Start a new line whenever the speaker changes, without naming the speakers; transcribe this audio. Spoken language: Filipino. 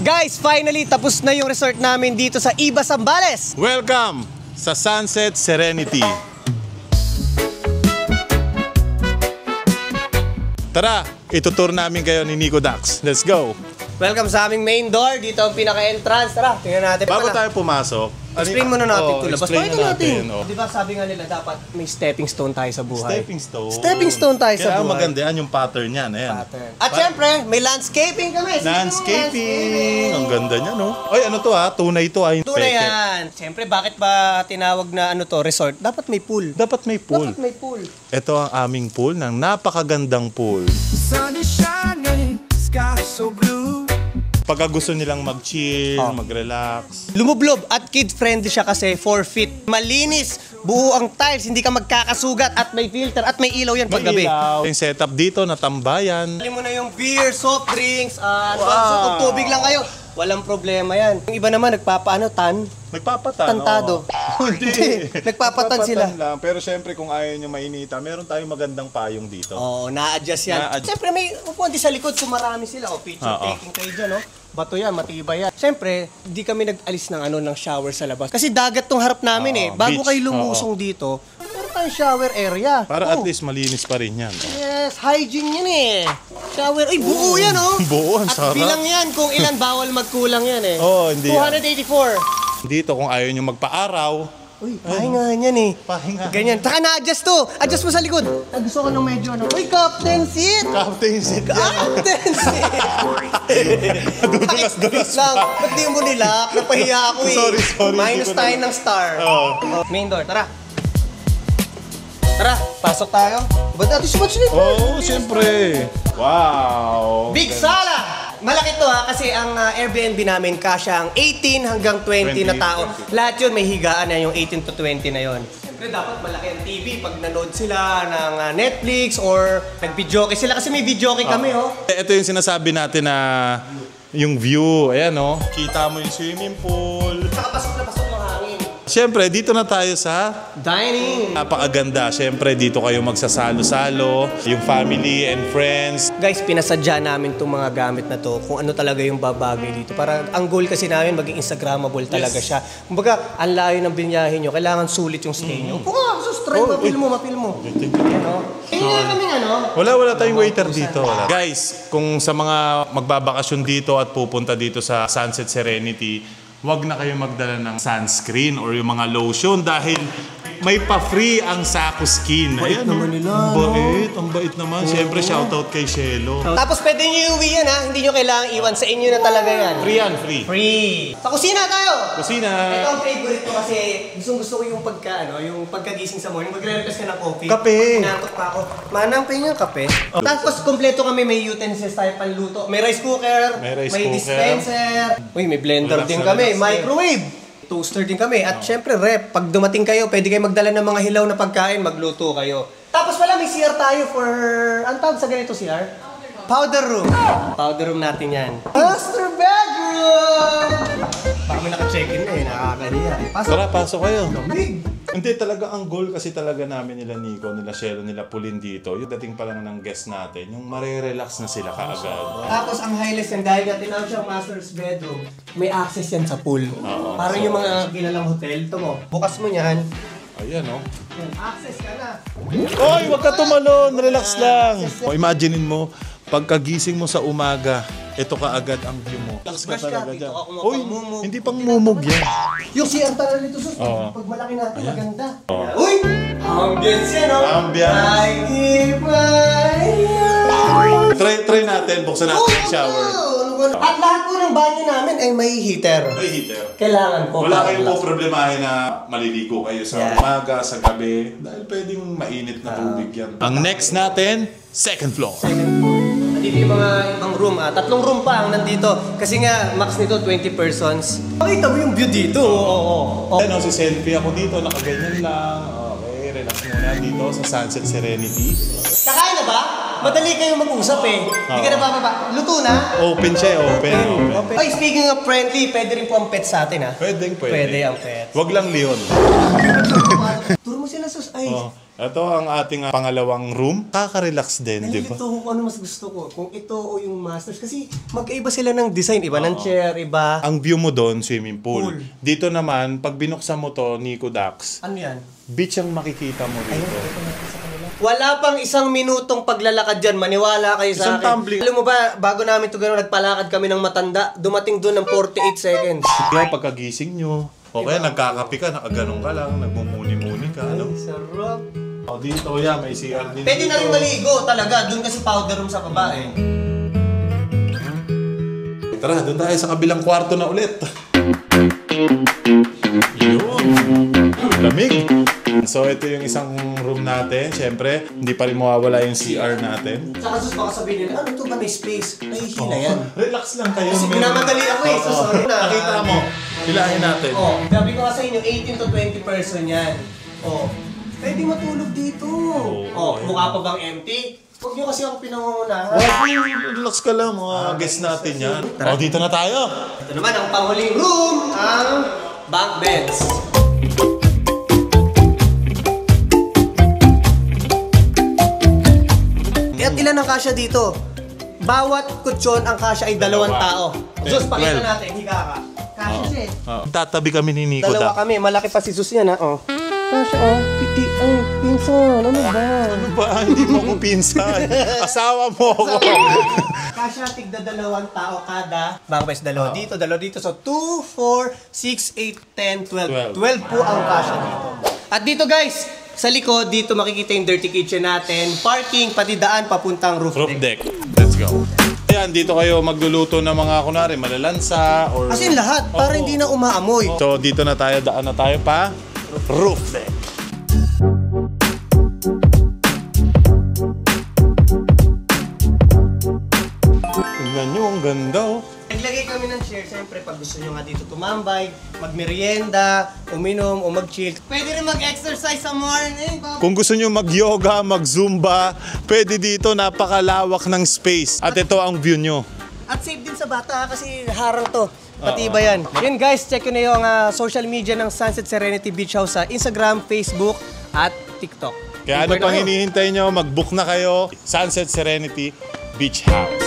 Guys, finally tapos na yung resort namin dito sa Iba, Zambales.
Welcome sa Sunset Serenity. Tara, itutur namin kayo ni Nico Dax. Let's go!
Welcome sa aming main door. Dito ang pinaka-entrance. Tara, tingnan natin.
Bago tayo pumasok,
explain muna natin ito. Labas
explain
pa natin.
Di
ba sabi nga nila dapat may stepping stone tayo sa buhay?
Stepping stone.
Stepping stone tayo sa
Kaya
buhay.
maganda yan yung pattern yan. Ayan.
At syempre, may landscaping kami.
Landscaping. Ang ganda niya, no? Oy, ano to ha? Tunay to ha?
Tunay yan. Syempre, bakit ba tinawag na ano to, resort? Dapat may pool.
Dapat may pool.
Dapat may pool.
Ito ang aming pool ng napakagandang pool.
Sun is shining, sky so blue.
Pagka gusto nilang mag-chill, mag-relax.
Lumublob at kid-friendly siya kasi 4 feet. Malinis, buo ang tiles, hindi ka magkakasugat at may filter at may ilaw yan paggabi.
Yung setup dito na tambayan.
Dali mo na yung beer, soft drinks, at kung tubig lang kayo, walang problema yan. Yung iba naman nagpapaano,
Nagpapatan.
tantado.
Hindi.
Nagpapatan sila.
Lang. Pero syempre kung ayaw nyo mainita, meron tayong magandang payong dito.
Oo, na-adjust yan. Siyempre may upuan di sa likod, so marami sila. O, picture taking kayo dyan, no? Bato yan, matibay yan. Siyempre, di kami nag-alis ng ng shower sa labas. Kasi dagat tong harap namin Bago
beach.
kayo lumusong dito, meron tayong shower area.
Para at least malinis pa rin yan.
Yes, hygiene yan Shower, ay buo yan
Buo, ang
At
sarap.
bilang yan, kung ilan bawal magkulang yan
Hindi
284.
Dito kung ayaw nyo magpa-araw.
Uy, pahinga yan
Pahinga.
Ganyan. Taka na-adjust to. Adjust mo sa likod. Gusto ko ng medyo Uy, captain seat!
Captain seat yan.
Captain seat!
Dudulas
lang.
pa.
Ba't di mo nilak? Napahiya ako
Sorry.
Minus tayo ng star. Main door, tara. Tara, pasok tayo. Ba't natin si Match
Siyempre. Wow.
Big sala! Malaki to kasi ang Airbnb namin kasya ang 18 hanggang 20 na tao. Lahat yun may higaan na yung 18 to 20 na yun. Siyempre dapat malaki ang TV pag nanood sila ng Netflix or nag-videoke sila kasi may videoke kami
Ito yung sinasabi natin na yung view. Ayan Kita mo yung swimming pool.
Nakapasok na pasok ng hangin.
Siyempre, dito na tayo sa
dining.
napakaganda. Siyempre, dito kayo magsasalo-salo. Yung family and friends.
Guys, pinasadya namin itong mga gamit na to kung ano talaga yung babagay dito. Para ang goal kasi namin maging Instagrammable talaga siya. Kumbaga, ang layo ng binyahe nyo, kailangan sulit yung stay nyo. Try mapil mo. Tingnan kami
Wala tayong waiter dito. Guys, kung sa mga magbabakasyon dito at pupunta dito sa Sunset Serenity, wag na kayo magdala ng sunscreen or yung mga lotion dahil may pa-free ang Sako Skin. Ayan
naman nila,
ang bait naman. Siyempre, shoutout kay Shelo.
Tapos pwede nyo iuwi yan Hindi nyo kailangan iwan. Sa inyo na talaga yan.
Free yan, free.
Free. Sa kusina tayo!
Kusina.
Ito ang favorite ko kasi gusto ko yung yung pagkagising sa morning. Magre-request ka ng coffee.
Kape.
Nantok pa ako. Manang pa yung kape. Tapos kompleto kami. May utensils tayo panluto. May rice cooker. May dispenser. Uy, may blender din kami. Microwave. Toaster din kami. At syempre, rep. Pag dumating kayo, pwede kayo magdala ng mga hilaw na pagkain, magluto kayo. Tapos wala, may CR tayo for... Ang tawag sa ganito CR? Powder room. Powder room natin yan. Master bedroom! Baka may naka-check-in nakakahiya.
Pasok kayo.
Big!
Hindi, talaga ang goal kasi talaga namin nila Nico, nila Shelo, nila Pulin dito. Yung dating pa lang ng guest natin, yung marerelax na sila kaagad.
Tapos ang highlights yan, dahil nga tinawag siyang master's bedroom, may access yan sa pool. Parang yung mga kilalang hotel. Ito mo, bukas mo yan.
Ayan
Yan, access ka na.
Oy, wag ka tumalon, relax lang. Imaginein mo, pagkagising mo sa umaga, ito kaagad ang view mo. Relax ka talaga dyan. Oy, hindi pang mumug yan.
Yung CR talaga nito, sus. Pag malaki natin, maganda. Uy! Ambience yan,
Try natin, buksan natin yung shower.
At lahat po ng banyo namin ay may heater.
May heater.
Kailangan po.
Wala kayong po problemahin na maliligo kayo sa umaga, sa gabi. Dahil pwedeng mainit na tubig yan. Ang next natin, second floor.
Nandito yung mga ibang room. 3 room pa ang nandito. Kasi nga, max nito 20 persons. Pakita mo yung view dito.
Ano, si selfie ako dito, nakaganyan lang. Okay, relax muna dito sa Sunset Serenity.
Kakain na ba? Madali kayong mag-usap Hindi ka na bababa. Luto na?
Open siya, open.
Ay, speaking of friendly, pwede rin po ang pet sa atin
Pwede.
Pwede ang pet.
Wag lang Leon.
Turo mo mo sila sus. Ay,
Ito ang ating pangalawang room. Kaka-relax din, di ba?
nalilito ko kung ano mas gusto ko. Kung ito o yung masters. Kasi magkaiba sila ng design. Iba ng chair, iba.
Ang view mo doon, swimming pool.
Pool.
Dito naman, pag binuksan mo to, Nico Dax,
Ano yan?
beach ang makikita mo rito.
Wala pang 1 minutong paglalakad dyan. Maniwala kayo sa
Isang
akin.
tumbling.
Alam mo ba, bago namin ito gano'n, nagpalakad kami ng matanda. Dumating doon ng 48 seconds.
Kaya pagkagising nyo, okay, nagkakapi ka, nakaganong ka lang, nagmumuni-muni ka, ano?
Sarap.
O dito, may CR din
Pwede na rin
dito.
maligo talaga. Doon kasi powder room sa babae.
Tara, doon tayo sa kabilang kwarto na ulit. Yun. Lamig. So, ito yung isang room natin. Siyempre, hindi pa rin mawawala yung CR natin.
Tsaka sus, baka sabihin nila, ano ito ba may space? Nahihila yan.
Relax lang kayo.
Kasi minamadali ako eh. So, sorry na.
Nakita mo. Hilahin natin.
Gabi ko kasi inyo, 18 to 20 person yan. Pwede matulog dito. Mukha pa bang empty? Huwag nyo kasi ako pinangungunahan.
Relax ka lang, mga guests natin yan. O, dito na tayo.
Ito naman ang panghuling room, ang bunk beds. At ilan ang kasya dito? Bawat kutsyon ang kasya ay 2 tao. Sus, pakita natin, higa ka. Kasya siya eh.
Tatabi kami ni Nico
Dalawa
Dax.
kami, malaki pa si Sus yan ha. Kasya Piti, pinsan, ano ba?
Ano ba? Hindi mo ko pinsan. Asawa mo ako.
Kasya tigda 2 tao kada. Baka bes, 2 dito, 2 dito. So 2, 4, 6, 8, 10, 12. 12 po ang kasya dito. At dito guys, sa likod, dito makikita yung dirty kitchen natin. Parking, pati daan, papuntang roof deck.
Let's go. Ayan, dito kayo magluluto ng mga kunwari malalansa or...
As in lahat, para hindi na umaamoy.
So dito na tayo, daan na tayo pa. Roof deck. Tingnan nyo, ang ganda oh.
Naglagay kami ng chair, siyempre pag gusto nyo nga dito tumambay, magmerienda, uminom, o mag-chill. Pwede rin mag-exercise sa morning.
Kung gusto nyo mag-yoga, mag-zumba, pwede dito, napakalawak ng space. At ito ang view nyo.
At safe din sa bata kasi harang to. Pati iba yan. Yun guys, check nyo na yung social media ng Sunset Serenity Beach House sa Instagram, Facebook, at TikTok.
Kaya ano pang hinihintay nyo, mag-book na kayo, Sunset Serenity Beach House.